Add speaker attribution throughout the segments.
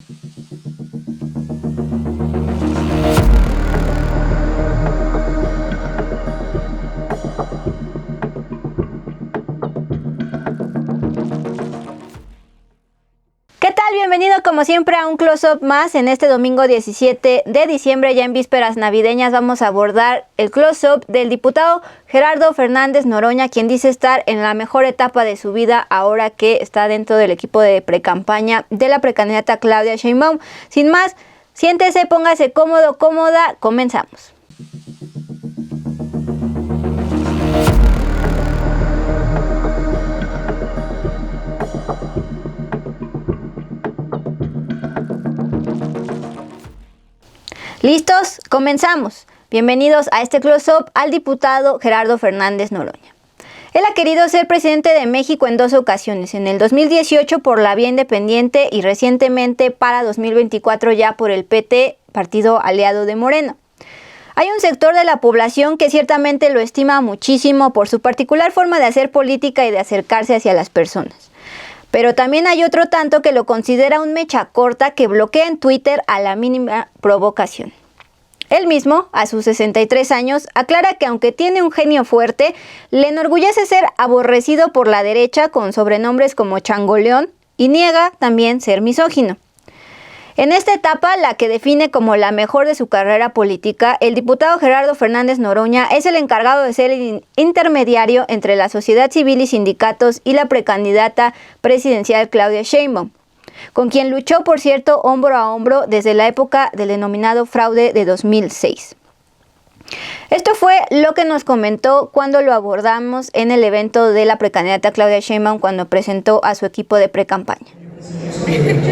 Speaker 1: ¿Qué tal? Bienvenido como siempre a un close-up más. En este domingo 17 de diciembre, ya en vísperas navideñas, vamos a abordar el close-up del diputado Gerardo Fernández Noroña, quien dice estar en la mejor etapa de su vida ahora que está dentro del equipo de precampaña de la precandidata Claudia Sheinbaum. Sin más, siéntese, póngase cómodo, cómoda, comenzamos. ¿Listos? Comenzamos. Bienvenidos a este close-up al diputado Gerardo Fernández Noroña. Él ha querido ser presidente de México en dos ocasiones, en el 2018 por la vía independiente y recientemente para 2024 ya por el PT, partido aliado de Morena. Hay un sector de la población que ciertamente lo estima muchísimo por su particular forma de hacer política y de acercarse hacia las personas. Pero también hay otro tanto que lo considera un mecha corta que bloquea en Twitter a la mínima provocación. Él mismo, a sus 63 años, aclara que aunque tiene un genio fuerte, le enorgullece ser aborrecido por la derecha con sobrenombres como changoleón y niega también ser misógino. En esta etapa, la que define como la mejor de su carrera política, el diputado Gerardo Fernández Noroña es el encargado de ser el intermediario entre la sociedad civil y sindicatos y la precandidata presidencial Claudia Sheinbaum, con quien luchó, por cierto, hombro a hombro desde la época del denominado fraude de 2006. Esto fue lo que nos comentó cuando lo abordamos en el evento de la precandidata Claudia Sheinbaum cuando presentó a su equipo de precampaña.
Speaker 2: Perfecto.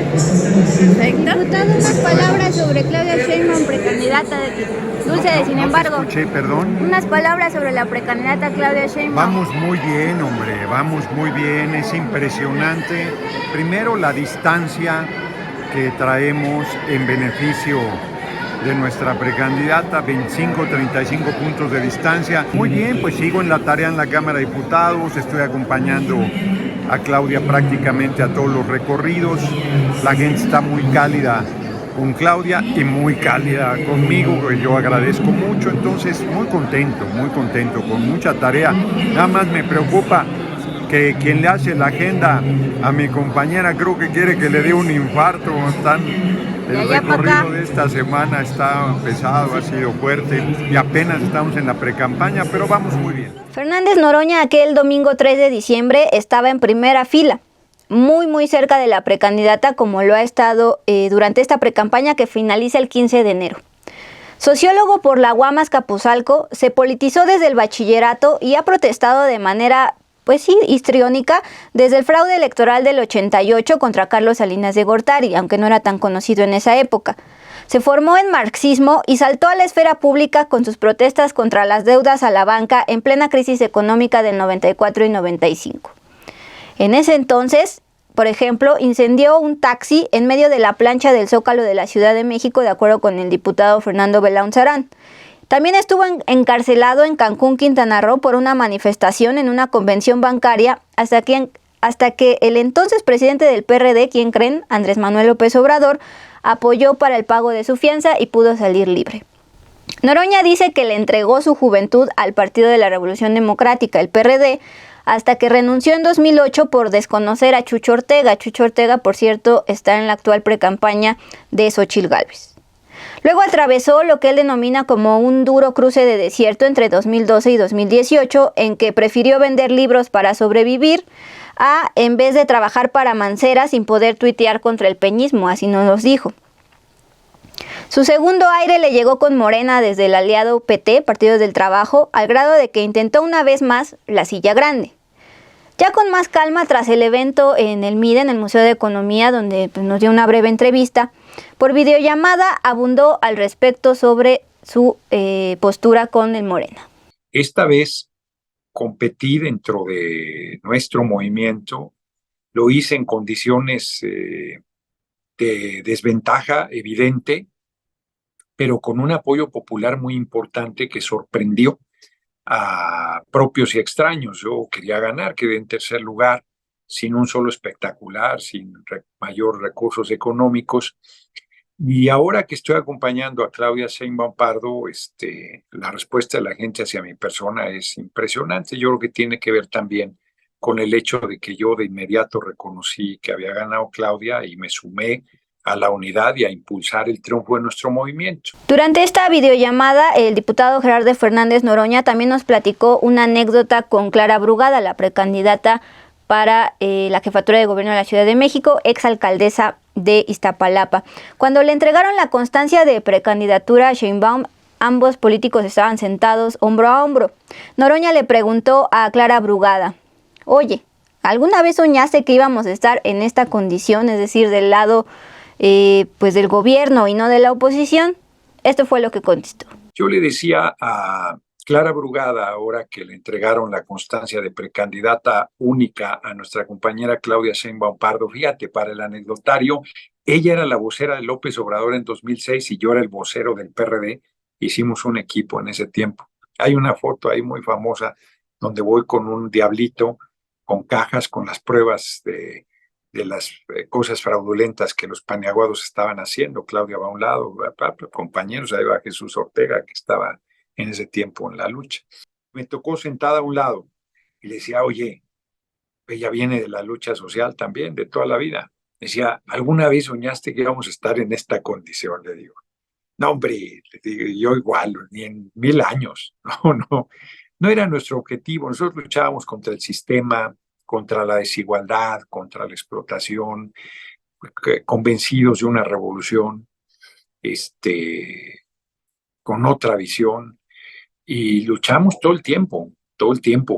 Speaker 2: Diputado, unas palabras sobre Claudia Sheinbaum, precandidata de Dulce de Sin embargo.
Speaker 3: Escuché, perdón.
Speaker 2: Unas palabras sobre la precandidata Claudia Sheinbaum.
Speaker 3: Vamos muy bien, hombre, vamos muy bien, es impresionante. Primero, la distancia que traemos en beneficio de nuestra precandidata, 25-35 puntos de distancia. Muy bien, pues sigo en la tarea en la Cámara de Diputados, estoy acompañando a Claudia prácticamente a todos los recorridos. La gente está muy cálida con Claudia y muy cálida conmigo, que yo agradezco mucho. Entonces, muy contento, con mucha tarea. Nada más me preocupa que quien le hace la agenda a mi compañera creo que quiere que le dé un infarto. El recorrido de esta semana está pesado, ha sido fuerte y apenas estamos en la precampaña, pero vamos muy bien.
Speaker 1: Fernández Noroña aquel domingo 3 de diciembre estaba en primera fila, muy cerca de la precandidata como lo ha estado durante esta precampaña que finaliza el 15 de enero. Sociólogo por la UAM Azcapotzalco, se politizó desde el bachillerato y ha protestado de manera histriónica desde el fraude electoral del 88 contra Carlos Salinas de Gortari, aunque no era tan conocido en esa época. Se formó en marxismo y saltó a la esfera pública con sus protestas contra las deudas a la banca en plena crisis económica del 94 y 95. En ese entonces, por ejemplo, incendió un taxi en medio de la plancha del Zócalo de la Ciudad de México, de acuerdo con el diputado Fernando Belaunzarán. También estuvo encarcelado en Cancún, Quintana Roo, por una manifestación en una convención bancaria hasta que el entonces presidente del PRD, ¿quién creen?, Andrés Manuel López Obrador, apoyó para el pago de su fianza y pudo salir libre. Noroña dice que le entregó su juventud al Partido de la Revolución Democrática, el PRD, hasta que renunció en 2008 por desconocer a Chucho Ortega. Chucho Ortega, por cierto, está en la actual precampaña de Xóchitl Gálvez. Luego atravesó lo que él denomina como un duro cruce de desierto entre 2012 y 2018, en que prefirió vender libros para sobrevivir en vez de trabajar para Mancera sin poder tuitear contra el peñismo, así nos los dijo. Su segundo aire le llegó con Morena desde el aliado PT, Partido del Trabajo, al grado de que intentó una vez más la silla grande. Ya con más calma, tras el evento en el MIDE, en el Museo de Economía, donde nos dio una breve entrevista, por videollamada abundó al respecto sobre su postura con el Morena.
Speaker 4: Esta vez competí dentro de nuestro movimiento, lo hice en condiciones de desventaja evidente, pero con un apoyo popular muy importante que sorprendió a propios y extraños. Yo quería ganar, quedé en tercer lugar, sin un solo espectacular, sin mayor recursos económicos. Y ahora que estoy acompañando a Claudia Sheinbaum Pardo, la respuesta de la gente hacia mi persona es impresionante. Yo creo que tiene que ver también con el hecho de que yo de inmediato reconocí que había ganado Claudia y me sumé a la unidad y a impulsar el triunfo de nuestro movimiento.
Speaker 1: Durante esta videollamada, el diputado Gerardo Fernández Noroña también nos platicó una anécdota con Clara Brugada, la precandidata para la jefatura de gobierno de la Ciudad de México, exalcaldesa de Iztapalapa. Cuando le entregaron la constancia de precandidatura a Sheinbaum, ambos políticos estaban sentados hombro a hombro. Noroña le preguntó a Clara Brugada: oye, ¿alguna vez soñaste que íbamos a estar en esta condición, es decir, del lado pues del gobierno y no de la oposición? Esto fue lo que contestó.
Speaker 4: Yo le decía a Clara Brugada, ahora que le entregaron la constancia de precandidata única a nuestra compañera Claudia Sheinbaum Pardo, fíjate, para el anecdotario, ella era la vocera de López Obrador en 2006 y yo era el vocero del PRD. Hicimos un equipo en ese tiempo. Hay una foto ahí muy famosa donde voy con un diablito, con cajas, con las pruebas de las cosas fraudulentas que los paneaguados estaban haciendo. Claudia va a un lado, compañeros, ahí va Jesús Ortega, que estaba en ese tiempo en la lucha. Me tocó sentada a un lado y le decía: oye, ella viene de la lucha social también, de toda la vida. Decía: ¿alguna vez soñaste que íbamos a estar en esta condición? Le digo: no, hombre, le digo, yo igual, ni en 1000 años. No era nuestro objetivo. Nosotros luchábamos contra el sistema, contra la desigualdad, contra la explotación, convencidos de una revolución, con otra visión. Y luchamos todo el tiempo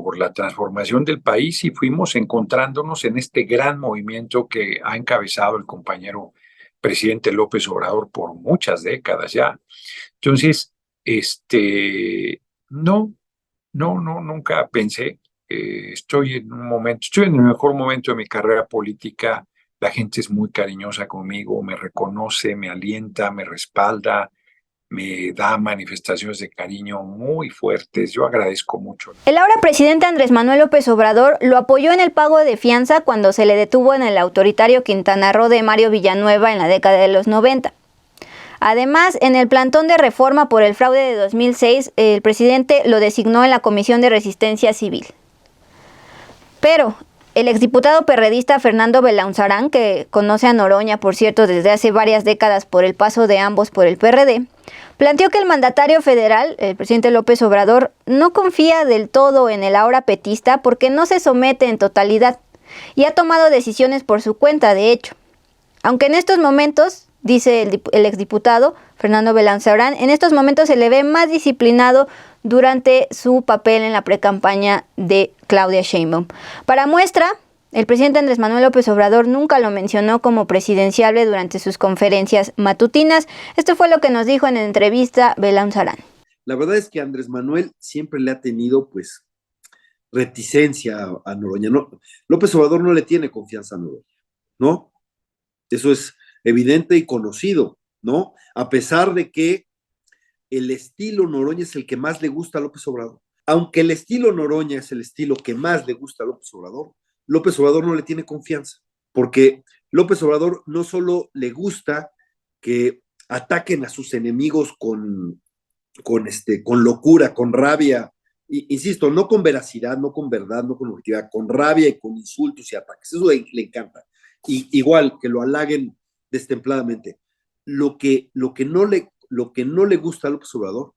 Speaker 4: por la transformación del país y fuimos encontrándonos en este gran movimiento que ha encabezado el compañero presidente López Obrador por muchas décadas ya. Entonces, nunca pensé. Estoy en el mejor momento de mi carrera política. La gente es muy cariñosa conmigo, me reconoce, me alienta, me respalda, me da manifestaciones de cariño muy fuertes. Yo agradezco mucho.
Speaker 1: El ahora presidente Andrés Manuel López Obrador lo apoyó en el pago de fianza cuando se le detuvo en el autoritario Quintana Roo de Mario Villanueva en la década de los 90. Además, en el plantón de reforma por el fraude de 2006, el presidente lo designó en la Comisión de Resistencia Civil. Pero el exdiputado perredista Fernando Belaunzarán, que conoce a Noroña, por cierto, desde hace varias décadas por el paso de ambos por el PRD, planteó que el mandatario federal, el presidente López Obrador, no confía del todo en el ahora petista porque no se somete en totalidad y ha tomado decisiones por su cuenta, de hecho. Aunque en estos momentos, dice el exdiputado Fernando Belaunzarán, en estos momentos se le ve más disciplinado durante su papel en la precampaña de Claudia Sheinbaum. Para muestra, el presidente Andrés Manuel López Obrador nunca lo mencionó como presidenciable durante sus conferencias matutinas. Esto fue lo que nos dijo en la entrevista Belaunzarán.
Speaker 5: La verdad es que Andrés Manuel siempre le ha tenido, pues, reticencia a Noroña. No, López Obrador no le tiene confianza a Noroña, ¿no? Eso es evidente y conocido, ¿no? A pesar de que el estilo Noroña es el que más le gusta a López Obrador. Aunque el estilo Noroña es el estilo que más le gusta a López Obrador no le tiene confianza, porque López Obrador no solo le gusta que ataquen a sus enemigos con locura, con rabia, insisto, no con veracidad, no con verdad, no con objetividad, con rabia y con insultos y ataques. Eso le encanta. Y igual que lo halaguen destempladamente. Lo que no le gusta a López Obrador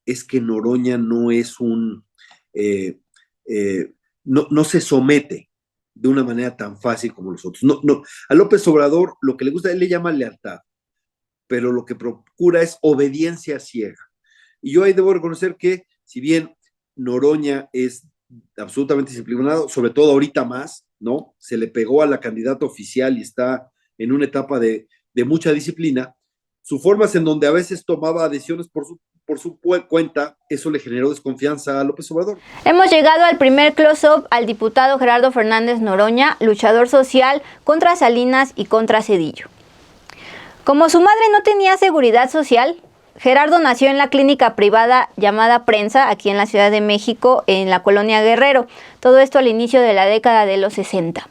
Speaker 5: es que Noroña no es no se somete de una manera tan fácil como los otros. A López Obrador lo que le gusta, él le llama lealtad, pero lo que procura es obediencia ciega. Y yo ahí debo reconocer que, si bien Noroña es absolutamente disciplinado, sobre todo ahorita más, ¿no? Se le pegó a la candidata oficial y está en una etapa de mucha disciplina. Sus formas en donde a veces tomaba decisiones por su cuenta, eso le generó desconfianza a López Obrador.
Speaker 1: Hemos llegado al primer close-up al diputado Gerardo Fernández Noroña, luchador social contra Salinas y contra Zedillo. Como su madre no tenía seguridad social, Gerardo nació en la clínica privada llamada Prensa, aquí en la Ciudad de México, en la colonia Guerrero. Todo esto al inicio de la década de los 60.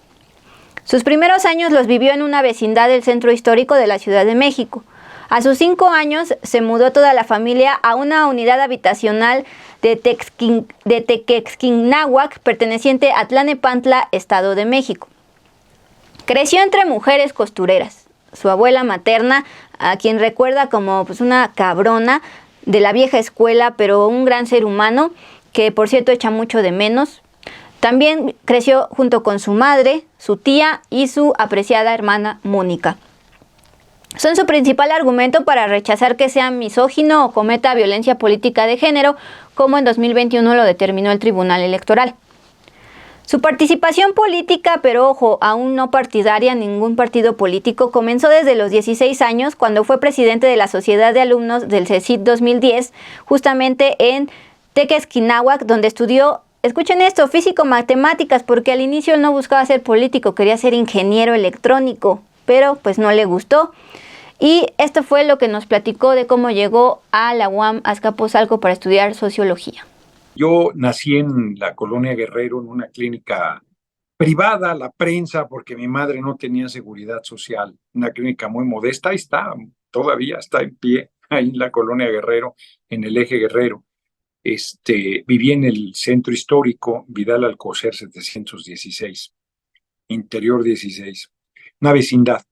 Speaker 1: Sus primeros años los vivió en una vecindad del centro histórico de la Ciudad de México. A sus 5 años se mudó toda la familia a una unidad habitacional de Tequesquinahuac, perteneciente a Tlalnepantla, Estado de México. Creció entre mujeres costureras. Su abuela materna, a quien recuerda como una cabrona de la vieja escuela, pero un gran ser humano, que por cierto echa mucho de menos. También creció junto con su madre, su tía y su apreciada hermana Mónica. Son su principal argumento para rechazar que sea misógino o cometa violencia política de género, como en 2021 lo determinó el Tribunal Electoral. Su participación política, pero ojo, aún no partidaria en ningún partido político, comenzó desde los 16 años, cuando fue presidente de la Sociedad de Alumnos del CECIT 2010, justamente en Tequesquinahuac, donde estudió, escuchen esto, físico-matemáticas, porque al inicio él no buscaba ser político, quería ser ingeniero electrónico, pero pues no le gustó. Y esto fue lo que nos platicó de cómo llegó a la UAM Azcapotzalco para estudiar sociología.
Speaker 4: Yo nací en la colonia Guerrero, en una clínica privada, la prensa, porque mi madre no tenía seguridad social, una clínica muy modesta, ahí está, todavía está en pie, ahí en la colonia Guerrero, en el eje Guerrero. Viví en el centro histórico, Vidal Alcocer 716, Interior 16, una vecindad.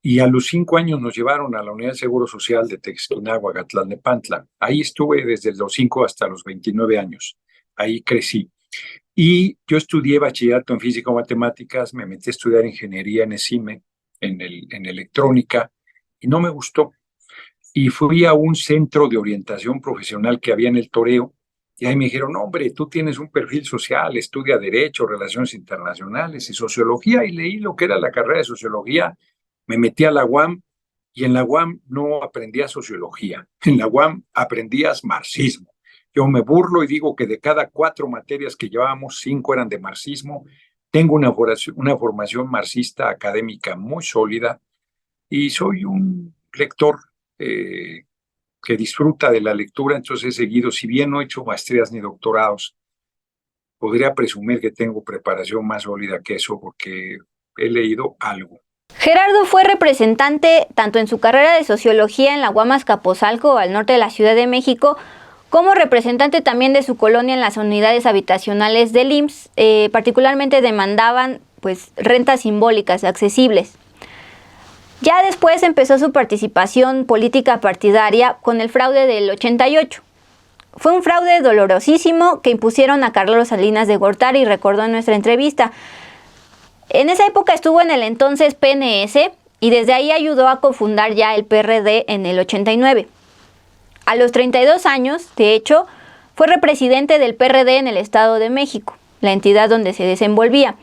Speaker 4: Y a los 5 años nos llevaron a la Unidad de Seguro Social de Tequesquinahuac, Tlalnepantla. Ahí estuve desde los 5 hasta los 29 años. Ahí crecí. Y yo estudié bachillerato en físico-matemáticas, me metí a estudiar ingeniería en ESIME, en electrónica, y no me gustó. Y fui a un centro de orientación profesional que había en el Toreo, y ahí me dijeron, no, hombre, tú tienes un perfil social, estudia Derecho, Relaciones Internacionales y Sociología, y leí lo que era la carrera de Sociología. Me metí a la UAM y en la UAM no aprendías sociología, en la UAM aprendías marxismo. Yo me burlo y digo que de cada 4 materias que llevábamos, 5 eran de marxismo. Tengo una formación marxista académica muy sólida y soy un lector que disfruta de la lectura, entonces he seguido, si bien no he hecho maestrías ni doctorados, podría presumir que tengo preparación más sólida que eso porque he leído algo.
Speaker 1: Gerardo fue representante tanto en su carrera de sociología en la UAM Azcapotzalco, al norte de la Ciudad de México, como representante también de su colonia en las unidades habitacionales del IMSS. Particularmente demandaban rentas simbólicas accesibles. Ya después empezó su participación política partidaria con el fraude del 88. Fue un fraude dolorosísimo que impusieron a Carlos Salinas de Gortari, recordó en nuestra entrevista. En esa época estuvo en el entonces PNS y desde ahí ayudó a cofundar ya el PRD en el 89. A los 32 años, de hecho, fue represidente del PRD en el Estado de México, la entidad donde se desenvolvía.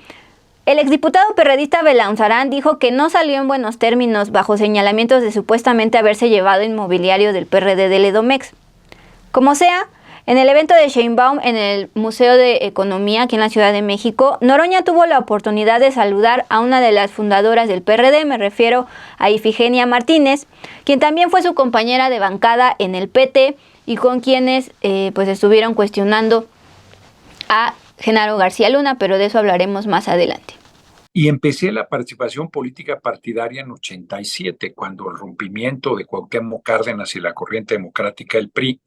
Speaker 1: El exdiputado perredista Belaunzarán dijo que no salió en buenos términos bajo señalamientos de supuestamente haberse llevado inmobiliario del PRD del Edomex. Como sea, en el evento de Sheinbaum en el Museo de Economía aquí en la Ciudad de México, Noroña tuvo la oportunidad de saludar a una de las fundadoras del PRD, me refiero a Ifigenia Martínez, quien también fue su compañera de bancada en el PT y con quienes estuvieron cuestionando a Genaro García Luna, pero de eso hablaremos más adelante.
Speaker 4: Y empecé la participación política partidaria en 87, cuando el rompimiento de Cuauhtémoc Cárdenas y la corriente democrática del PRI,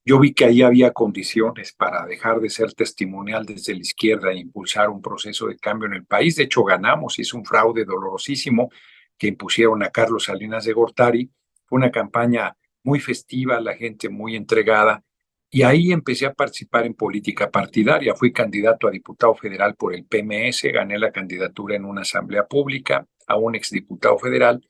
Speaker 4: yo vi que ahí había condiciones para dejar de ser testimonial desde la izquierda e impulsar un proceso de cambio en el país. De hecho, ganamos, hizo un fraude dolorosísimo que impusieron a Carlos Salinas de Gortari. Fue una campaña muy festiva, la gente muy entregada. Y ahí empecé a participar en política partidaria. Fui candidato a diputado federal por el PMS, gané la candidatura en una asamblea pública a un exdiputado federal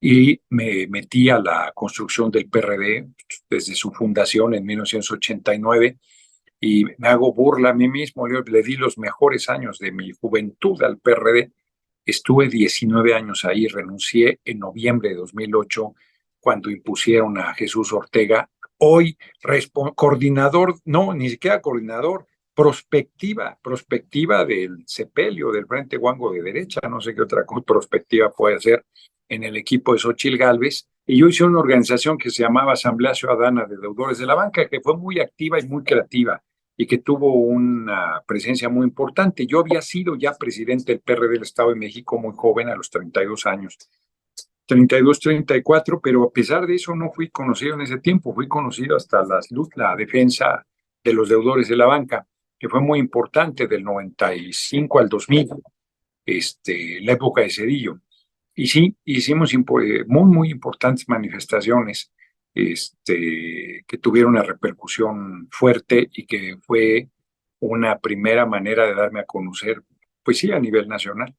Speaker 4: y me metí a la construcción del PRD desde su fundación en 1989 y me hago burla a mí mismo. Yo le di los mejores años de mi juventud al PRD. Estuve 19 años ahí, renuncié en noviembre de 2008 cuando impusieron a Jesús Ortega. Hoy coordinador, no, ni siquiera coordinador, prospectiva del sepelio del Frente Guango de Derecha, no sé qué otra prospectiva puede ser en el equipo de Xóchitl Gálvez, y yo hice una organización que se llamaba Asamblea Ciudadana de Deudores de la Banca, que fue muy activa y muy creativa. y que tuvo una presencia muy importante. Yo había sido ya presidente del PRD del Estado de México muy joven, a los 32 años, 32, 34, pero a pesar de eso no fui conocido en ese tiempo, fui conocido hasta la defensa de los deudores de la banca, que fue muy importante del 95 al 2000, la época de Cedillo. Y sí, hicimos muy importantes manifestaciones que tuvieron una repercusión fuerte y que fue una primera manera de darme a conocer, pues sí, a nivel nacional,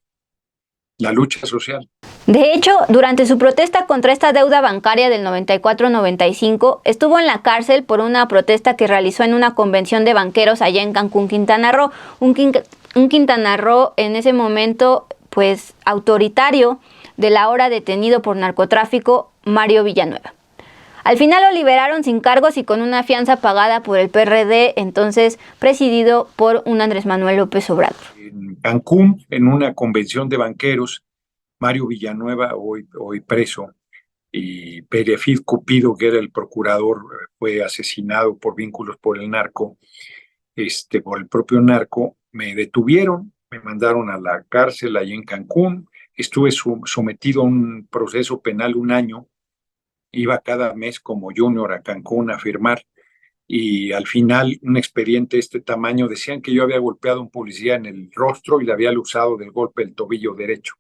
Speaker 4: la lucha social.
Speaker 1: De hecho, durante su protesta contra esta deuda bancaria del 94-95, estuvo en la cárcel por una protesta que realizó en una convención de banqueros allá en Cancún, Quintana Roo. Un Quintana Roo en ese momento, pues, autoritario, del ahora detenido por narcotráfico Mario Villanueva. Al final lo liberaron sin cargos y con una fianza pagada por el PRD, entonces presidido por un Andrés Manuel López Obrador.
Speaker 4: En Cancún, en una convención de banqueros, Mario Villanueva, hoy preso, y Perefid Cupido, que era el procurador, fue asesinado por vínculos por el narco, por el propio narco. Me detuvieron, me mandaron a la cárcel allí en Cancún, estuve sometido a un proceso penal un año, iba cada mes como junior a Cancún a firmar, y al final un expediente de este tamaño decían que yo había golpeado a un policía en el rostro y le había usado del golpe del tobillo derecho.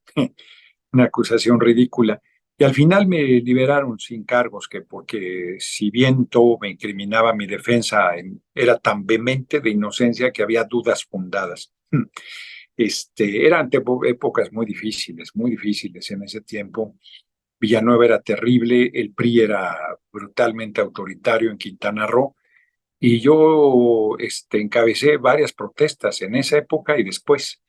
Speaker 4: Una acusación ridícula. Y al final me liberaron sin cargos, porque si bien todo me incriminaba, mi defensa era tan vehemente de inocencia que había dudas fundadas. Eran épocas muy difíciles en ese tiempo. Villanueva era terrible, el PRI era brutalmente autoritario en Quintana Roo, y yo encabecé varias protestas en esa época y después.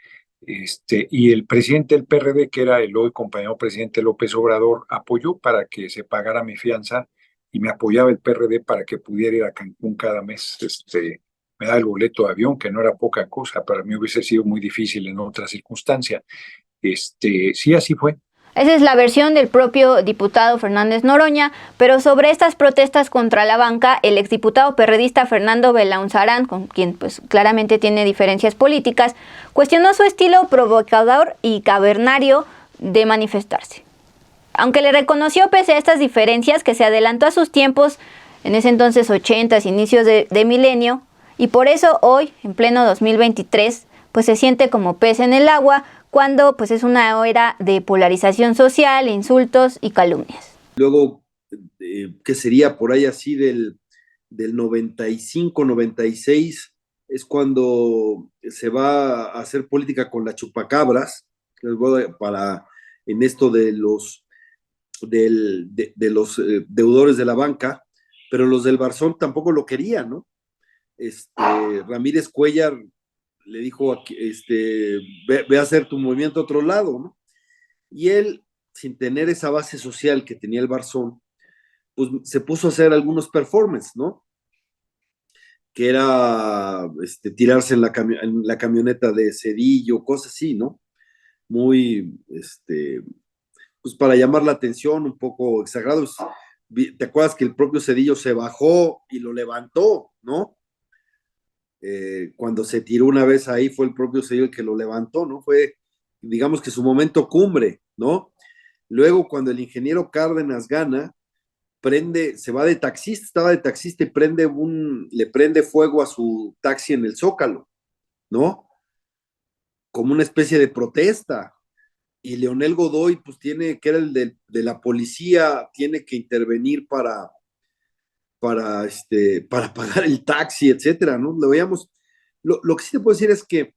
Speaker 4: Y el presidente del PRD, que era el hoy compañero presidente López Obrador, apoyó para que se pagara mi fianza, y me apoyaba el PRD para que pudiera ir a Cancún cada mes. Me da el boleto de avión, que no era poca cosa, para mí hubiese sido muy difícil en otra circunstancia. Sí, así fue.
Speaker 1: Esa es la versión del propio diputado Fernández Noroña, pero sobre estas protestas contra la banca, el exdiputado perredista Fernando Belaunzarán, con quien pues claramente tiene diferencias políticas, cuestionó su estilo provocador y cavernario de manifestarse. Aunque le reconoció, pese a estas diferencias, que se adelantó a sus tiempos, en ese entonces 80s, inicios de milenio, y por eso hoy, en pleno 2023, pues se siente como pez en el agua, cuando pues es una era de polarización social, insultos y calumnias.
Speaker 5: Luego, ¿qué sería por ahí así del 95, 96? Es cuando se va a hacer política con la chupacabras, en esto de los deudores de la banca, pero los del Barzón tampoco lo querían, ¿no? Ramírez Cuellar le dijo, ve a hacer tu movimiento a otro lado, ¿no? Y él, sin tener esa base social que tenía el Barzón, pues se puso a hacer algunos performances, ¿no? Que era tirarse en la camioneta de Cedillo, cosas así, ¿no? Muy, pues para llamar la atención, un poco exagerados. ¿Te acuerdas que el propio Cedillo se bajó y lo levantó, ¿no? Cuando se tiró una vez ahí fue el propio Cedillo el que lo levantó, ¿no? Fue, digamos que su momento cumbre, ¿no? Luego, cuando el ingeniero Cárdenas gana, se va de taxista, estaba de taxista y le prende fuego a su taxi en el Zócalo, ¿no? Como una especie de protesta. Y Leonel Godoy, pues que era el de la policía, tiene que intervenir para pagar el taxi, etcétera, ¿no? Lo veíamos. Lo que sí te puedo decir es que,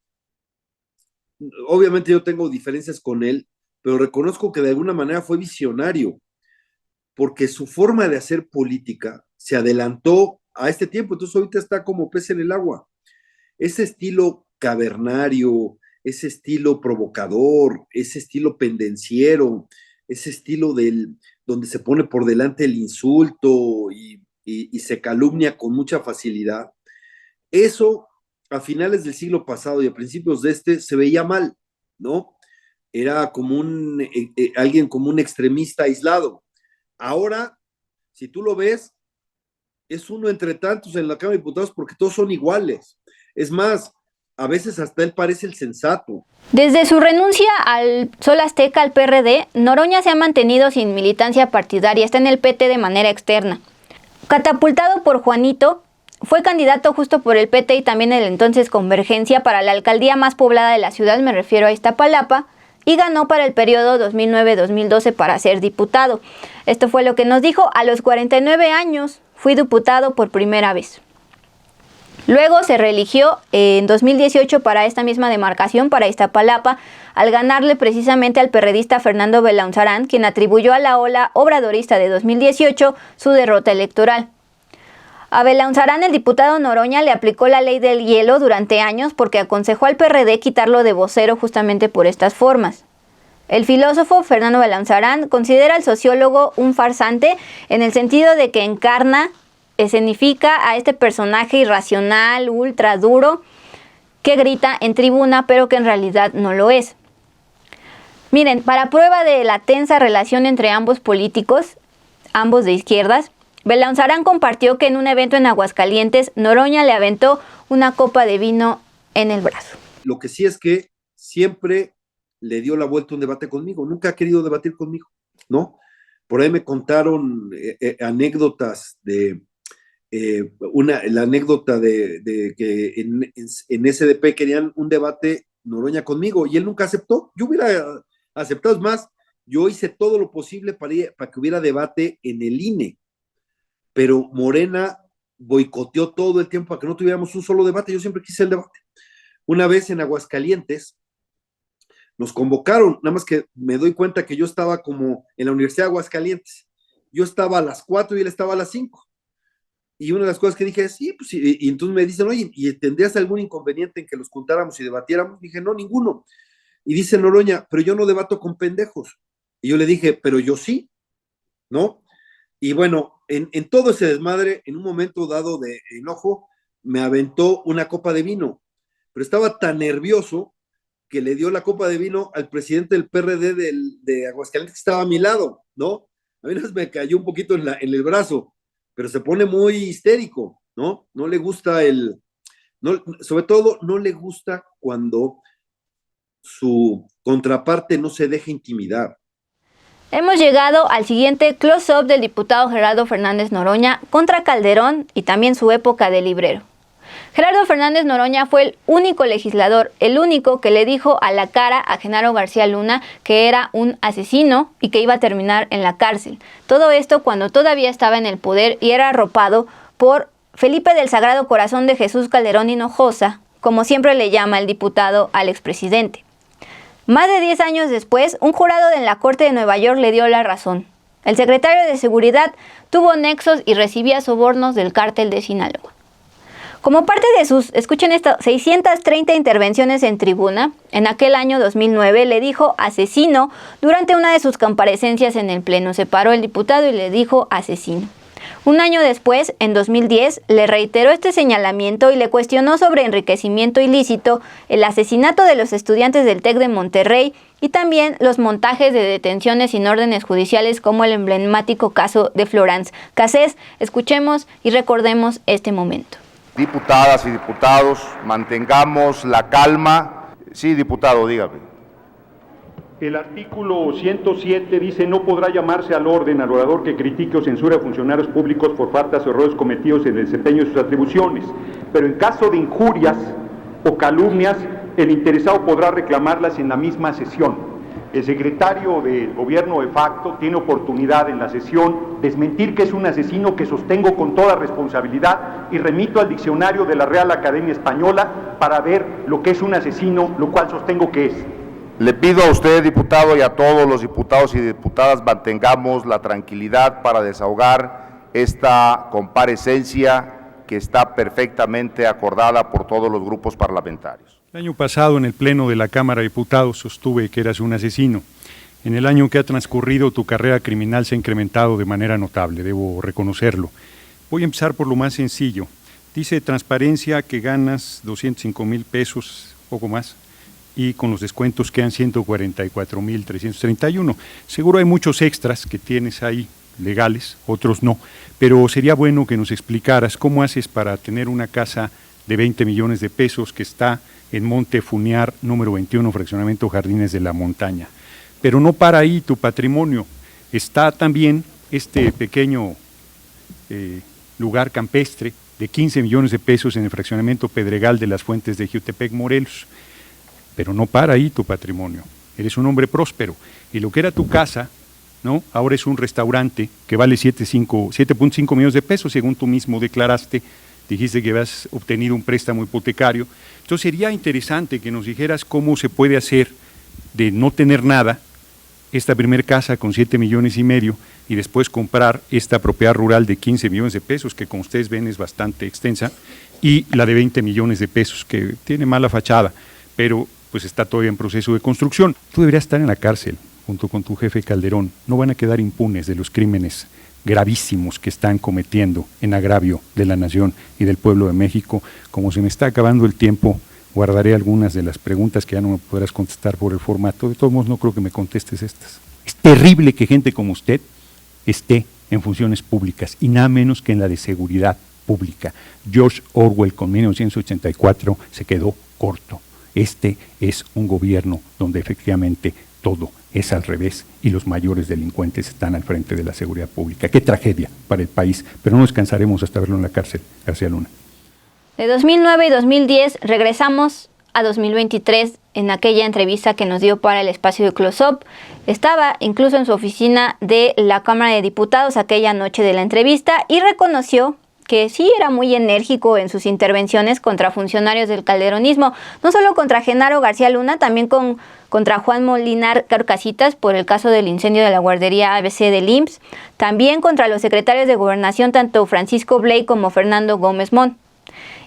Speaker 5: obviamente yo tengo diferencias con él, pero reconozco que de alguna manera fue visionario, porque su forma de hacer política se adelantó a este tiempo, entonces ahorita está como pez en el agua. Ese estilo cavernario, ese estilo provocador, ese estilo pendenciero, ese estilo donde se pone por delante el insulto y se calumnia con mucha facilidad, eso a finales del siglo pasado y a principios de se veía mal, ¿no? Era como alguien como un extremista aislado. Ahora, si tú lo ves, es uno entre tantos en la Cámara de Diputados porque todos son iguales. Es más, a veces hasta él parece el sensato.
Speaker 1: Desde su renuncia al Sol Azteca, al PRD, Noroña se ha mantenido sin militancia partidaria, está en el PT de manera externa. Catapultado por Juanito, fue candidato justo por el PT y también el entonces Convergencia para la alcaldía más poblada de la ciudad, me refiero a Iztapalapa, y ganó para el periodo 2009-2012 para ser diputado. Esto fue lo que nos dijo: a los 49 años fui diputado por primera vez. Luego se reeligió en 2018 para esta misma demarcación, para Iztapalapa, al ganarle precisamente al perredista Fernando Belaunzarán, quien atribuyó a la ola obradorista de 2018 su derrota electoral. A Belaunzarán, el diputado Noroña le aplicó la ley del hielo durante años porque aconsejó al PRD quitarlo de vocero justamente por estas formas. El filósofo Fernando Belaunzarán considera al sociólogo un farsante en el sentido de que encarna, escenifica a este personaje irracional, ultra duro, que grita en tribuna pero que en realidad no lo es. Miren, para prueba de la tensa relación entre ambos políticos, ambos de izquierdas, Belaunzarán compartió que en un evento en Aguascalientes, Noroña le aventó una copa de vino en el brazo.
Speaker 5: Lo que sí es que siempre le dio la vuelta a un debate conmigo, nunca ha querido debatir conmigo, ¿no? Por ahí me contaron anécdotas de, la anécdota de que en SDP querían un debate Noroña conmigo y él nunca aceptó. Yo hubiera aceptado, es más, yo hice todo lo posible para que hubiera debate en el INE, pero Morena boicoteó todo el tiempo para que no tuviéramos un solo debate. Yo siempre quise el debate. Una vez en Aguascalientes nos convocaron, nada más que me doy cuenta que yo estaba como en la Universidad de Aguascalientes. Yo estaba a las 4 y él estaba a las 5. Y una de las cosas que dije es, sí, pues, y entonces me dicen, oye, ¿y tendrías algún inconveniente en que los juntáramos y debatiéramos? Dije, no, ninguno. Y dice Noroña, pero yo no debato con pendejos. Y yo le dije, pero yo sí, ¿no? Y bueno, en todo ese desmadre, en un momento dado de enojo, me aventó una copa de vino. Pero estaba tan nervioso que le dio la copa de vino al presidente del PRD de Aguascalientes, que estaba a mi lado, ¿no? A mí me cayó un poquito en el brazo, pero se pone muy histérico, ¿no? No le gusta sobre todo no le gusta cuando su contraparte no se deja intimidar.
Speaker 1: Hemos llegado al siguiente close-up del diputado Gerardo Fernández Noroña contra Calderón y también su época de librero. Gerardo Fernández Noroña fue el único legislador, el único que le dijo a la cara a Genaro García Luna que era un asesino y que iba a terminar en la cárcel. Todo esto cuando todavía estaba en el poder y era arropado por Felipe del Sagrado Corazón de Jesús Calderón Hinojosa, como siempre le llama el diputado al expresidente. Más de 10 años después, un jurado en la Corte de Nueva York le dio la razón. El secretario de Seguridad tuvo nexos y recibía sobornos del cártel de Sinaloa. Como parte de sus, escuchen esto, 630 intervenciones en tribuna, en aquel año 2009 le dijo asesino durante una de sus comparecencias en el Pleno. Se paró el diputado y le dijo asesino. Un año después, en 2010, le reiteró este señalamiento y le cuestionó sobre enriquecimiento ilícito, el asesinato de los estudiantes del TEC de Monterrey y también los montajes de detenciones sin órdenes judiciales como el emblemático caso de Florence Cassés. Escuchemos y recordemos este momento.
Speaker 6: Diputadas y diputados, mantengamos la calma. Sí, diputado, dígame.
Speaker 7: El artículo 107 dice: no podrá llamarse al orden al orador que critique o censure a funcionarios públicos por faltas o errores cometidos en el desempeño de sus atribuciones, pero en caso de injurias o calumnias, el interesado podrá reclamarlas en la misma sesión. El secretario del gobierno de facto tiene oportunidad en la sesión desmentir que es un asesino, que sostengo con toda responsabilidad, y remito al diccionario de la Real Academia Española para ver lo que es un asesino, lo cual sostengo que es.
Speaker 6: Le pido a usted, diputado, y a todos los diputados y diputadas, mantengamos la tranquilidad para desahogar esta comparecencia que está perfectamente acordada por todos los grupos parlamentarios.
Speaker 8: El año pasado, en el Pleno de la Cámara de Diputados, sostuve que eras un asesino. En el año que ha transcurrido, tu carrera criminal se ha incrementado de manera notable, debo reconocerlo. Voy a empezar por lo más sencillo. Dice transparencia que ganas 205,000 pesos, poco más, y con los descuentos quedan 144,331. Seguro hay muchos extras que tienes ahí, legales, otros no. Pero sería bueno que nos explicaras cómo haces para tener una casa de 20 millones de pesos que está en Monte Funiar, número 21, fraccionamiento Jardines de la Montaña. Pero no para ahí tu patrimonio. Está también este pequeño lugar campestre de 15 millones de pesos en el fraccionamiento Pedregal de las Fuentes de Jiutepec, Morelos. Pero no para ahí tu patrimonio. Eres un hombre próspero. Y lo que era tu casa, ¿no?, ahora es un restaurante que vale 7.5 millones de pesos, según tú mismo declaraste. Dijiste que habías obtenido un préstamo hipotecario. Entonces sería interesante que nos dijeras cómo se puede hacer de no tener nada, esta primer casa con 7 millones y medio, y después comprar esta propiedad rural de 15 millones de pesos, que como ustedes ven es bastante extensa, y la de 20 millones de pesos, que tiene mala fachada, pero pues está todavía en proceso de construcción. Tú deberías estar en la cárcel, junto con tu jefe Calderón. No van a quedar impunes de los crímenes gravísimos que están cometiendo en agravio de la nación y del pueblo de México. Como se me está acabando el tiempo, guardaré algunas de las preguntas que ya no me podrás contestar por el formato. De todos modos, no creo que me contestes estas. Es terrible que gente como usted esté en funciones públicas, y nada menos que en la de seguridad pública. George Orwell con 1984 se quedó corto. Este es un gobierno donde efectivamente todo es al revés y los mayores delincuentes están al frente de la seguridad pública. Qué tragedia para el país, pero no descansaremos hasta verlo en la cárcel, García Luna.
Speaker 1: De 2009 y 2010 regresamos a 2023 en aquella entrevista que nos dio para el espacio de Close-Up. Estaba incluso en su oficina de la Cámara de Diputados aquella noche de la entrevista y reconoció que sí era muy enérgico en sus intervenciones contra funcionarios del calderonismo, no solo contra Genaro García Luna, también contra Juan Molinar Carcasitas por el caso del incendio de la guardería ABC del IMSS, también contra los secretarios de Gobernación, tanto Francisco Bley como Fernando Gómez Montt.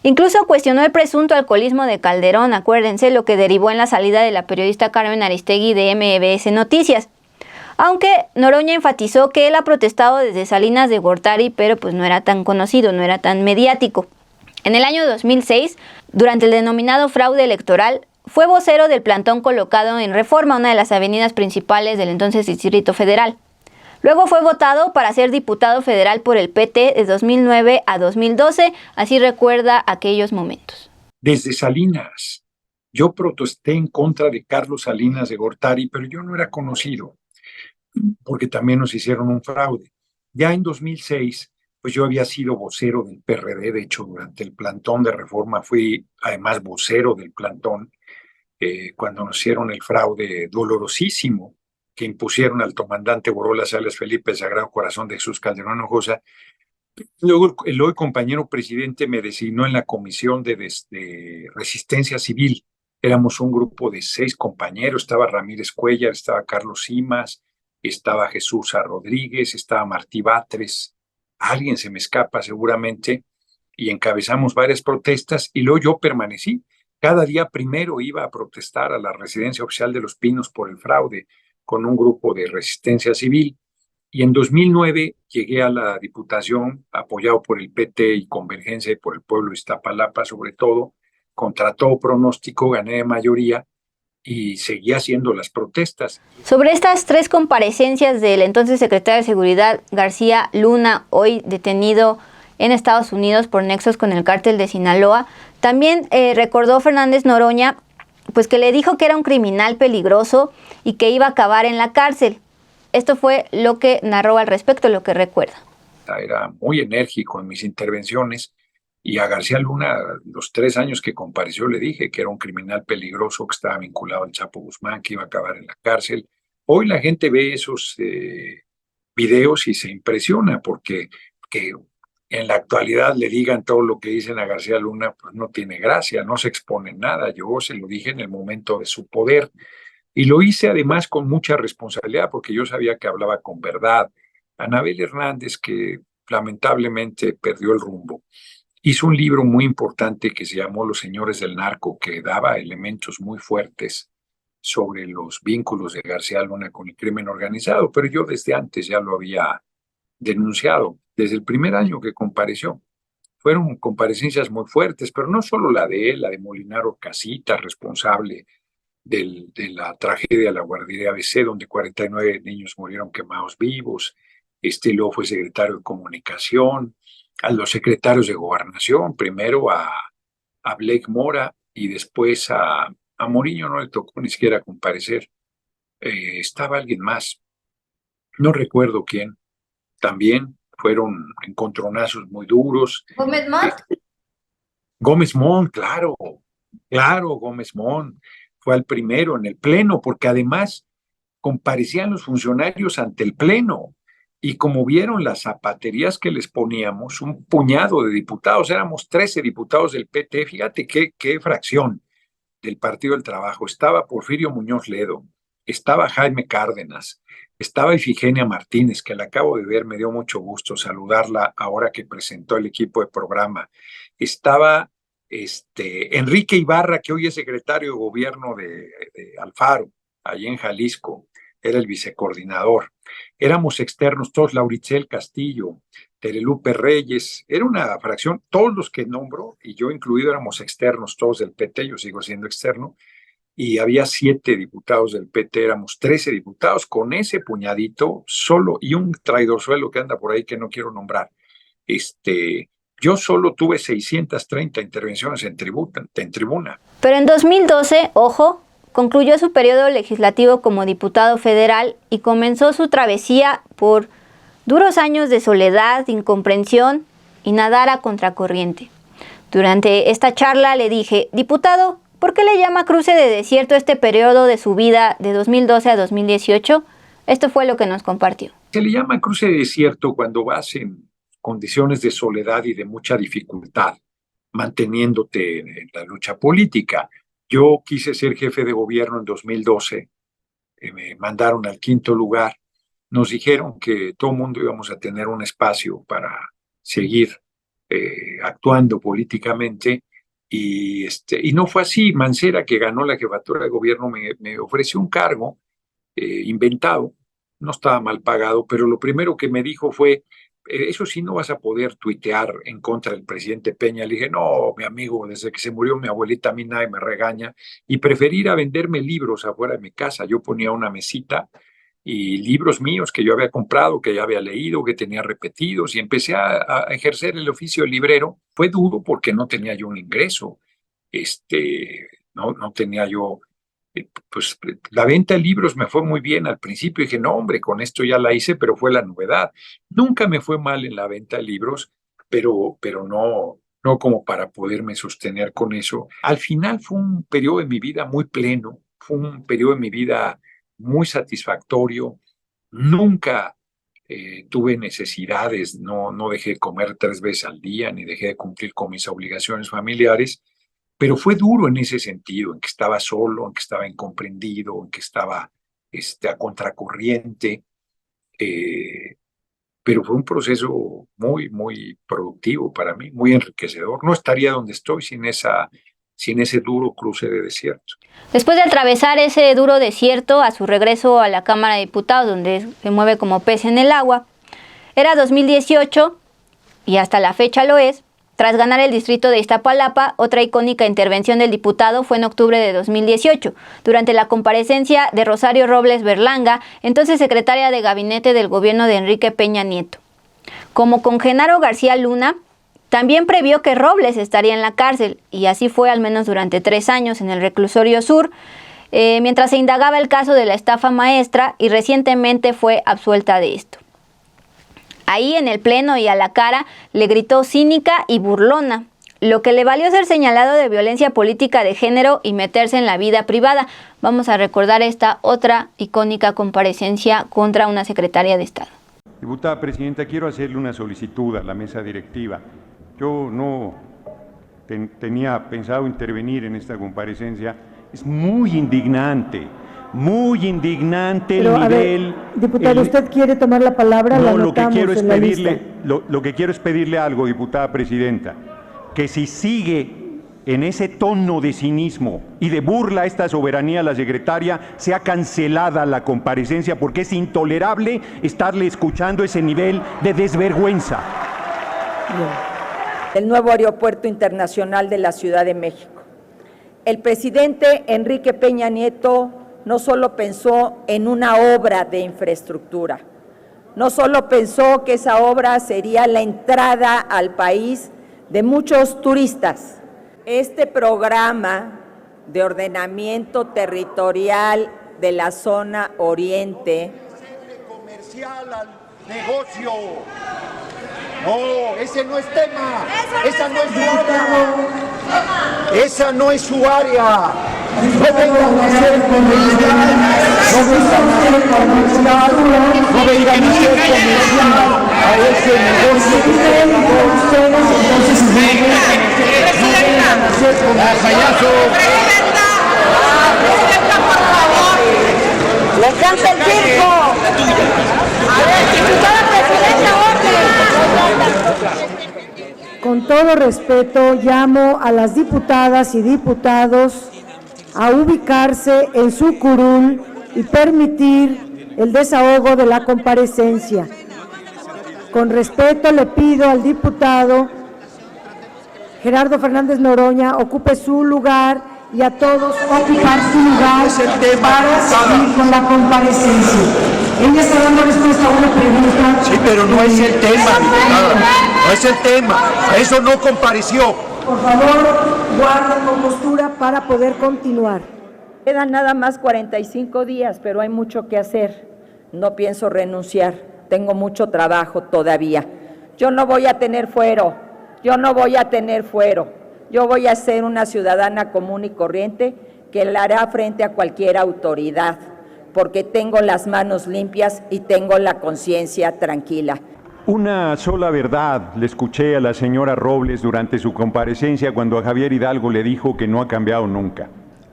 Speaker 1: Incluso cuestionó el presunto alcoholismo de Calderón, acuérdense, lo que derivó en la salida de la periodista Carmen Aristegui de MBS Noticias. Aunque Noroña enfatizó que él ha protestado desde Salinas de Gortari, pero pues no era tan conocido, no era tan mediático. En el año 2006, durante el denominado fraude electoral, fue vocero del plantón colocado en Reforma, una de las avenidas principales del entonces Distrito Federal. Luego fue votado para ser diputado federal por el PT de 2009 a 2012, así recuerda aquellos momentos.
Speaker 4: Desde Salinas, yo protesté en contra de Carlos Salinas de Gortari, pero yo no era conocido, porque también nos hicieron un fraude. Ya en 2006, pues yo había sido vocero del PRD, de hecho durante el plantón de Reforma fui además vocero del plantón, cuando nos hicieron el fraude dolorosísimo que impusieron al comandante Borola Salas Felipe, el Sagrado Corazón de Jesús Calderón Hinojosa. Luego el hoy compañero presidente me designó en la comisión de Resistencia Civil. Éramos un grupo de 6 compañeros, estaba Ramírez Cuellar, estaba Carlos Simas, estaba Jesús A. Rodríguez, estaba Martí Batres, alguien se me escapa seguramente, y encabezamos varias protestas, y luego yo permanecí. Cada día primero iba a protestar a la residencia oficial de Los Pinos por el fraude con un grupo de resistencia civil, y en 2009 llegué a la Diputación, apoyado por el PT y Convergencia y por el pueblo de Iztapalapa sobre todo, contra todo pronóstico, gané de mayoría, y seguía haciendo las protestas.
Speaker 1: Sobre estas 3 comparecencias del entonces secretario de Seguridad García Luna, hoy detenido en Estados Unidos por nexos con el cártel de Sinaloa, también recordó Fernández Noroña pues que le dijo que era un criminal peligroso y que iba a acabar en la cárcel. Esto fue lo que narró al respecto, lo que recuerda.
Speaker 4: Era muy enérgico en mis intervenciones, y a García Luna, los 3 años que compareció, le dije que era un criminal peligroso, que estaba vinculado al Chapo Guzmán, que iba a acabar en la cárcel. Hoy la gente ve esos videos y se impresiona, porque que en la actualidad le digan todo lo que dicen a García Luna, pues no tiene gracia, no se expone nada. Yo se lo dije en el momento de su poder, y lo hice además con mucha responsabilidad, porque yo sabía que hablaba con verdad. Anabel Hernández, que lamentablemente perdió el rumbo, hizo un libro muy importante que se llamó Los Señores del Narco, que daba elementos muy fuertes sobre los vínculos de García Luna con el crimen organizado, pero yo desde antes ya lo había denunciado, desde el primer año que compareció. Fueron comparecencias muy fuertes, pero no solo la de él, la de Molinaro Casitas, responsable de la tragedia de la guardería ABC, donde 49 niños murieron quemados vivos, luego fue secretario de Comunicación, a los secretarios de Gobernación, primero a Blake Mora y después a Moriño no le tocó ni siquiera comparecer. Estaba alguien más, no recuerdo quién, también fueron encontronazos muy duros.
Speaker 1: ¿Gómez Mont?
Speaker 4: Gómez Mont, claro, Gómez Mont fue al primero en el pleno, porque además comparecían los funcionarios ante el pleno, y como vieron las zapaterías que les poníamos, un puñado de diputados, éramos 13 diputados del PT, fíjate qué fracción del Partido del Trabajo, estaba Porfirio Muñoz Ledo, estaba Jaime Cárdenas, estaba Ifigenia Martínez, que la acabo de ver, me dio mucho gusto saludarla ahora que presentó el equipo de programa, estaba Enrique Ibarra, que hoy es secretario de gobierno de Alfaro, allí en Jalisco, era el vicecoordinador. Éramos externos todos, Lauricel Castillo, Terelupe Reyes, era una fracción, todos los que nombro, y yo incluido, éramos externos todos del PT, yo sigo siendo externo, y había 7 diputados del PT, éramos 13 diputados, con ese puñadito solo, y un traidorzuelo que anda por ahí que no quiero nombrar. Yo solo tuve 630 intervenciones en tribuna.
Speaker 1: Pero en 2012, ojo, concluyó su periodo legislativo como diputado federal y comenzó su travesía por duros años de soledad, incomprensión y nadar a contracorriente. Durante esta charla le dije, diputado, ¿por qué le llama cruce de desierto este periodo de su vida de 2012 a 2018? Esto fue lo que nos compartió.
Speaker 4: Se le llama cruce de desierto cuando vas en condiciones de soledad y de mucha dificultad, manteniéndote en la lucha política. Yo quise ser jefe de gobierno en 2012, me mandaron al 5º lugar, nos dijeron que todo el mundo íbamos a tener un espacio para seguir actuando políticamente, y no fue así. Mancera, que ganó la jefatura de gobierno, me ofreció un cargo inventado, no estaba mal pagado, pero lo primero que me dijo fue, eso sí, no vas a poder tuitear en contra del presidente Peña. Le dije, no, mi amigo, desde que se murió mi abuelita a mí nadie me regaña, y preferí ir a venderme libros afuera de mi casa. Yo ponía una mesita y libros míos que yo había comprado, que ya había leído, que tenía repetidos, y empecé a ejercer el oficio de librero. Fue duro porque no tenía yo un ingreso, no tenía yo, pues la venta de libros me fue muy bien al principio. Dije, no, hombre, con esto ya la hice, pero fue la novedad. Nunca me fue mal en la venta de libros, pero no como para poderme sostener con eso. Al final fue un periodo de mi vida muy pleno, fue un periodo de mi vida muy satisfactorio. Nunca tuve necesidades, no dejé de comer 3 veces al día, ni dejé de cumplir con mis obligaciones familiares, pero fue duro en ese sentido, en que estaba solo, en que estaba incomprendido, en que estaba a contracorriente, pero fue un proceso muy, muy productivo para mí, muy enriquecedor. No estaría donde estoy sin ese duro cruce de desierto.
Speaker 1: Después de atravesar ese duro desierto, a su regreso a la Cámara de Diputados, donde se mueve como pez en el agua, era 2018 y hasta la fecha lo es. Tras ganar el distrito de Iztapalapa, otra icónica intervención del diputado fue en octubre de 2018, durante la comparecencia de Rosario Robles Berlanga, entonces secretaria de Gabinete del gobierno de Enrique Peña Nieto. Como con Genaro García Luna, también previó que Robles estaría en la cárcel, y así fue al menos durante 3 años en el Reclusorio Sur, mientras se indagaba el caso de la estafa maestra, y recientemente fue absuelta de esto. Ahí en el pleno y a la cara le gritó cínica y burlona, lo que le valió ser señalado de violencia política de género y meterse en la vida privada. Vamos a recordar esta otra icónica comparecencia contra una secretaria de Estado.
Speaker 8: Diputada Presidenta, quiero hacerle una solicitud a la mesa directiva. Yo no tenía pensado intervenir en esta comparecencia. Es muy indignante
Speaker 9: Pero,
Speaker 8: el nivel.
Speaker 9: A ver, diputado, ¿usted quiere tomar la palabra?
Speaker 8: No,
Speaker 9: la
Speaker 8: lo que quiero es
Speaker 9: en la
Speaker 8: pedirle,
Speaker 9: lista.
Speaker 8: lo que quiero es pedirle algo, diputada Presidenta, que si sigue en ese tono de cinismo y de burla a esta soberanía, la secretaria, sea cancelada la comparecencia, porque es intolerable estarle escuchando ese nivel de desvergüenza.
Speaker 10: El nuevo aeropuerto internacional de la Ciudad de México. El presidente Enrique Peña Nieto no solo pensó en una obra de infraestructura, No solo pensó que esa obra sería la entrada al país de muchos turistas. Este programa de ordenamiento territorial de la zona oriente
Speaker 11: comercial al negocio. No, ese no es tema. Esa no es su área. Esa no es su área. No vengan a hacer comercial. No vengan a hacer comercial. No vengan a hacer comercial a ese negocio que ustedes. Entonces no vengan a hacer comercial.
Speaker 10: ¡Le canta el circo! A ver, diputada presidenta, orden.
Speaker 9: Con todo respeto, llamo a las diputadas y diputados a ubicarse en su curul y permitir el desahogo de la comparecencia. Con respeto le pido al diputado Gerardo Fernández Noroña ocupe su lugar y a todos ocupar su lugar para seguir con la comparecencia. Ella está dando respuesta a una pregunta.
Speaker 11: Sí, pero no es el tema, diputada. No es el tema. Eso no compareció.
Speaker 9: Por favor, guarden compostura para poder continuar.
Speaker 10: Quedan nada más 45 días, pero hay mucho que hacer. No pienso renunciar. Tengo mucho trabajo todavía. Yo no voy a tener fuero. Yo voy a ser una ciudadana común y corriente que le hará frente a cualquier autoridad, porque tengo las manos limpias y tengo la conciencia tranquila.
Speaker 8: Una sola verdad le escuché a la señora Robles durante su comparecencia cuando a Javier Hidalgo le dijo que no ha cambiado nunca.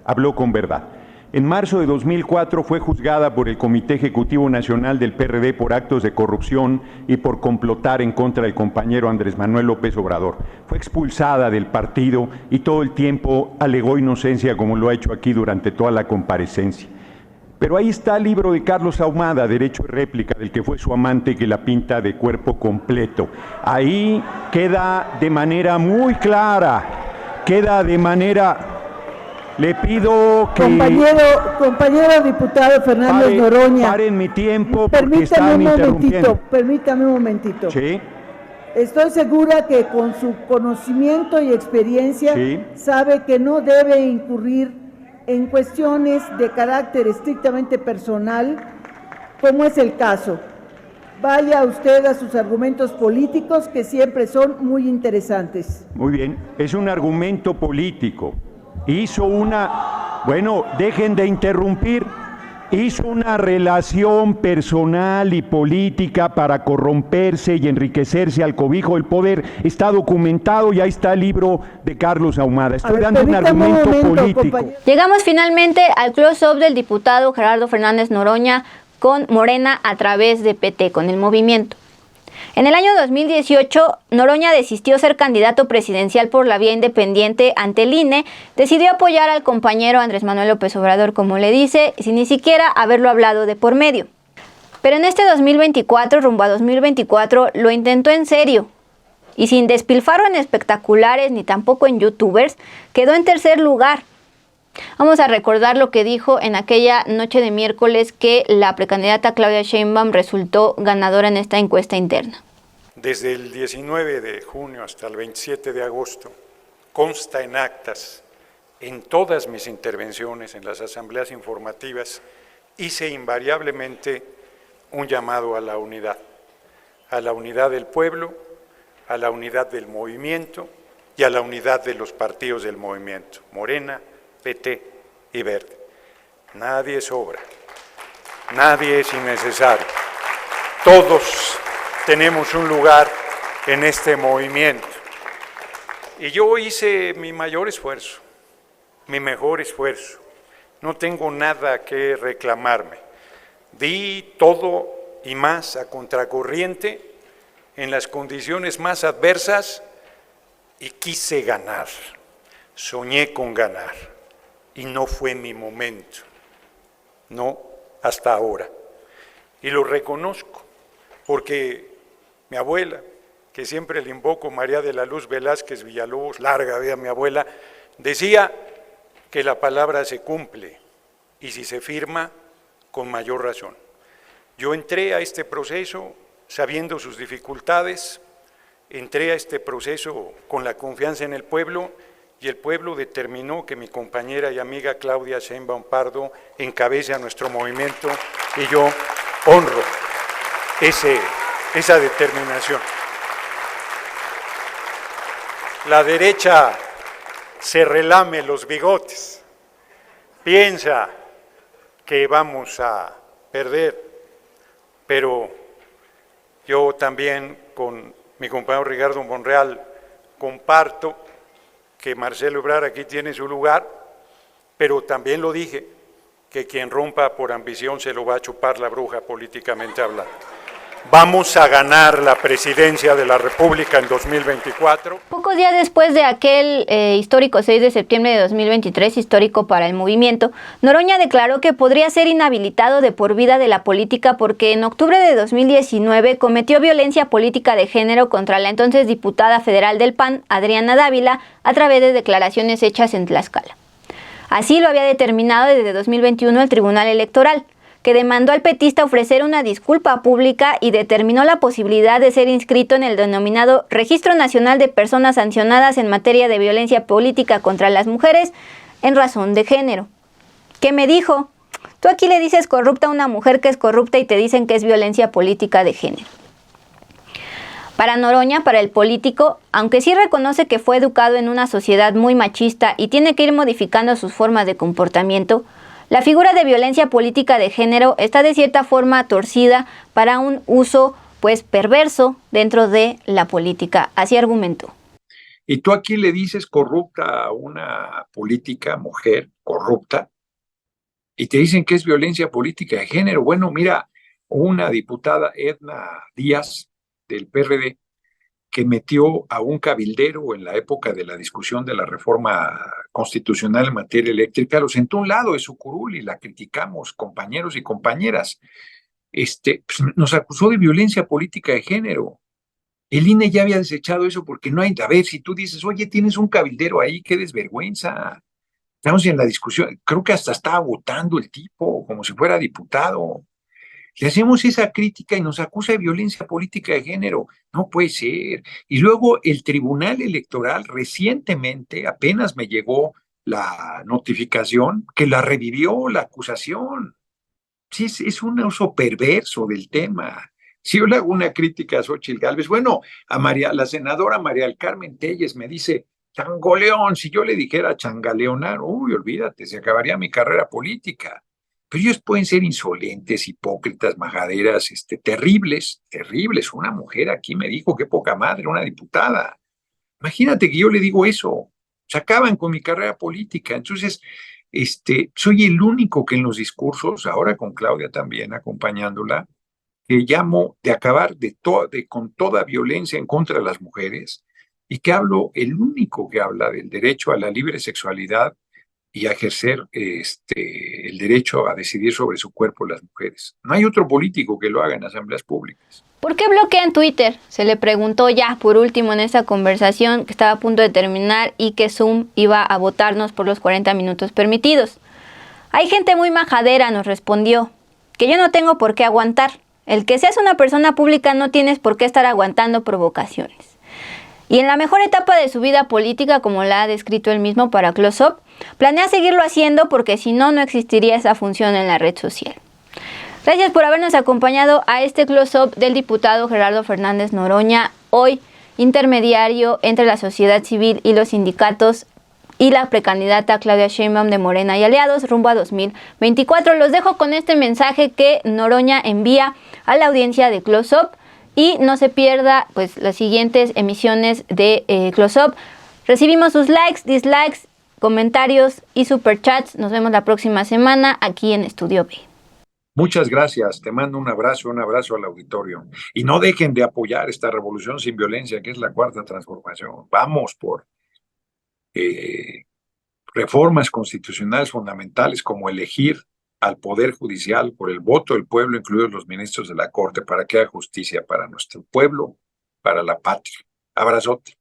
Speaker 8: Habló con verdad. En marzo de 2004 fue juzgada por el Comité Ejecutivo Nacional del PRD por actos de corrupción y por complotar en contra del compañero Andrés Manuel López Obrador. Fue expulsada del partido y todo el tiempo alegó inocencia, como lo ha hecho aquí durante toda la comparecencia. Pero ahí está el libro de Carlos Ahumada, Derecho y Réplica, del que fue su amante, que la pinta de cuerpo completo. Ahí queda de manera muy clara, le pido que...
Speaker 9: Compañero diputado Fernández Noroña.
Speaker 8: Paren mi tiempo porque están interrumpiendo.
Speaker 9: Permítame un momentito.
Speaker 8: Sí.
Speaker 9: Estoy segura que con su conocimiento y experiencia sabe que no debe incurrir en cuestiones de carácter estrictamente personal, como es el caso. Vaya usted a sus argumentos políticos, que siempre son muy interesantes.
Speaker 8: Muy bien, es un argumento político. Dejen de interrumpir. Hizo una relación personal y política para corromperse y enriquecerse al cobijo del poder. Está documentado y ahí está el libro de Carlos Ahumada. Estoy dando un argumento político.
Speaker 1: Compañero. Llegamos finalmente al close-up del diputado Gerardo Fernández Noroña con Morena a través de PT, con el movimiento. En el año 2018, Noroña desistió ser candidato presidencial por la vía independiente ante el INE, decidió apoyar al compañero Andrés Manuel López Obrador, como le dice, sin ni siquiera haberlo hablado de por medio. Pero en este 2024, rumbo a 2024, lo intentó en serio. Y sin despilfarro en espectaculares ni tampoco en youtubers, quedó en tercer lugar. Vamos a recordar lo que dijo en aquella noche de miércoles que la precandidata Claudia Sheinbaum resultó ganadora en esta encuesta interna.
Speaker 7: Desde el 19 de junio hasta el 27 de agosto, consta en actas, en todas mis intervenciones en las asambleas informativas, hice invariablemente un llamado a la unidad del pueblo, a la unidad del movimiento y a la unidad de los partidos del movimiento, Morena, PT y Verde. Nadie sobra, nadie es innecesario. Todos tenemos un lugar en este movimiento. Y yo hice mi mayor esfuerzo, mi mejor esfuerzo. No tengo nada que reclamarme. Di todo y más a contracorriente en las condiciones más adversas y quise ganar. Soñé con ganar. Y no fue mi momento, no hasta ahora. Y lo reconozco, porque mi abuela, que siempre le invoco, María de la Luz Velázquez Villalobos, larga vida mi abuela, decía que la palabra se cumple, y si se firma, con mayor razón.
Speaker 8: Yo entré a este proceso sabiendo sus dificultades, entré a este proceso con la confianza en el pueblo y el pueblo determinó que mi compañera y amiga Claudia Sheinbaum Pardo encabece a nuestro movimiento y yo honro esa determinación. La derecha se relame los bigotes, piensa que vamos a perder, pero yo también con mi compañero Ricardo Monreal comparto que Marcelo Ebrard aquí tiene su lugar, pero también lo dije, que quien rompa por ambición se lo va a chupar la bruja políticamente hablando. Vamos a ganar la presidencia de la República en 2024.
Speaker 1: Pocos días después de aquel histórico 6 de septiembre de 2023, histórico para el movimiento, Noroña declaró que podría ser inhabilitado de por vida de la política porque en octubre de 2019 cometió violencia política de género contra la entonces diputada federal del PAN, Adriana Dávila, a través de declaraciones hechas en Tlaxcala. Así lo había determinado desde 2021 el Tribunal Electoral, que demandó al petista ofrecer una disculpa pública y determinó la posibilidad de ser inscrito en el denominado Registro Nacional de Personas Sancionadas en materia de violencia política contra las mujeres en razón de género. ¿Qué me dijo? Tú aquí le dices corrupta a una mujer que es corrupta y te dicen que es violencia política de género. Para Noroña, para el político, aunque sí reconoce que fue educado en una sociedad muy machista y tiene que ir modificando sus formas de comportamiento, la figura de violencia política de género está de cierta forma torcida para un uso perverso dentro de la política. Así argumentó.
Speaker 4: Y tú aquí le dices corrupta a una política mujer corrupta y te dicen que es violencia política de género. Bueno, mira, una diputada, Edna Díaz, del PRD, que metió a un cabildero en la época de la discusión de la reforma constitucional en materia eléctrica, lo sentó a un lado de su curul y la criticamos, compañeros y compañeras. Nos acusó de violencia política de género. El INE ya había desechado eso porque no hay, a ver, si tú dices, oye, tienes un cabildero ahí, qué desvergüenza. Estamos en la discusión, creo que hasta estaba votando el tipo, como si fuera diputado. Le hacemos esa crítica y nos acusa de violencia política de género. No puede ser. Y luego el Tribunal Electoral recientemente, apenas me llegó la notificación, que la revivió la acusación. Sí, es un uso perverso del tema. Si yo le hago una crítica a Xóchitl Gálvez, bueno, la senadora María del Carmen Telles me dice, changoleón, si yo le dijera changaleonar, uy, olvídate, se acabaría mi carrera política. Pero ellos pueden ser insolentes, hipócritas, majaderas, terribles. Una mujer aquí me dijo, qué poca madre, una diputada. Imagínate que yo le digo eso. Se acaban con mi carrera política. Entonces, soy el único que en los discursos, ahora con Claudia también acompañándola, que llamo de acabar con toda violencia en contra de las mujeres y que hablo, el único que habla del derecho a la libre sexualidad y a ejercer el derecho a decidir sobre su cuerpo las mujeres. No hay otro político que lo haga en asambleas públicas.
Speaker 1: ¿Por qué bloquean Twitter? Se le preguntó ya por último en esta conversación que estaba a punto de terminar y que Zoom iba a votarnos por los 40 minutos permitidos. Hay gente muy majadera, nos respondió, que yo no tengo por qué aguantar. El que seas una persona pública no tienes por qué estar aguantando provocaciones. Y en la mejor etapa de su vida política, como la ha descrito él mismo para Close Up, planea seguirlo haciendo porque si no, no existiría esa función en la red social. Gracias por habernos acompañado a este Close Up del diputado Gerardo Fernández Noroña, hoy intermediario entre la sociedad civil y los sindicatos y la precandidata Claudia Sheinbaum de Morena y Aliados rumbo a 2024. Los dejo con este mensaje que Noroña envía a la audiencia de Close Up. Y no se pierda las siguientes emisiones de Close Up. Recibimos sus likes, dislikes, comentarios y superchats. Nos vemos la próxima semana aquí en Estudio B.
Speaker 4: Muchas gracias. Te mando un abrazo al auditorio. Y no dejen de apoyar esta revolución sin violencia, que es la cuarta transformación. Vamos por reformas constitucionales fundamentales como elegir al Poder Judicial por el voto del pueblo, incluidos los ministros de la Corte, para que haya justicia para nuestro pueblo, para la patria. Abrazote.